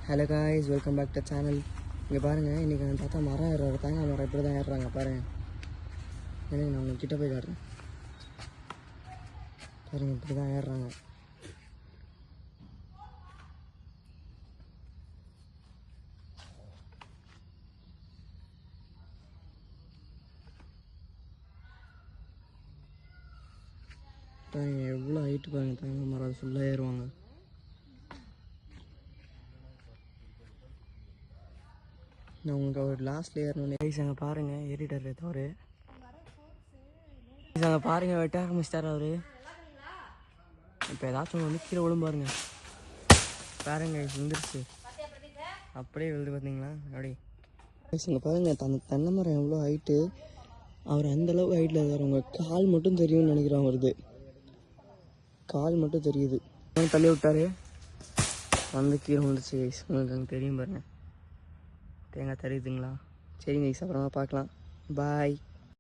Hello guys, welcome back to channel. இங்கே பாருங்கள், இன்றைக்கி நான் தாத்தா மரம் ஏறுறாரு. தேங்காய் மரம் இப்படி தான் ஏறுறாங்க பாருங்கள். எனக்கு நான் உங்கள் கிட்டே போய் காட்டுறேன் பாருங்கள், இப்படி தான் ஏறுறாங்க. பாருங்கள் எவ்வளோ ஹைட்டு பாருங்கள், தேங்காய் மரம் அது ஃபுல்லாக ஏறுவாங்க. நான் உங்களுக்கு ஒரு லாஸ்ட்டில் ஏறணுன்னு கைஸ் அங்கே பாருங்கள், ஏறிட்டார் தவறு. அங்கே பாருங்கள், வெட்ட ஆரம்பிச்சிட்டார் அவர். இப்போ ஏதாச்சும் ஒன்று வந்து கீழே விழும் பாருங்க. பாருங்க விழுந்துருச்சு, அப்படியே விழுது பார்த்தீங்களா? அப்படி இங்கே பாருங்க, தென்னை மரம் எவ்வளோ ஹைட்டு. அவர் அந்தளவுக்கு ஹைட்டில் இருக்கார். உங்கள் கால் மட்டும் தெரியும்னு நினைக்கிறேன். வருது கால் மட்டும் தெரியுது. தள்ளி விட்டாரு, வந்து கீழே விழுந்துச்சு. உங்களுக்கு அங்கே தெரியும் பாருங்க, தேங்காய் தெரியுதுங்களா? சரிங்க, அப்புறமா பார்க்கலாம். பாய்.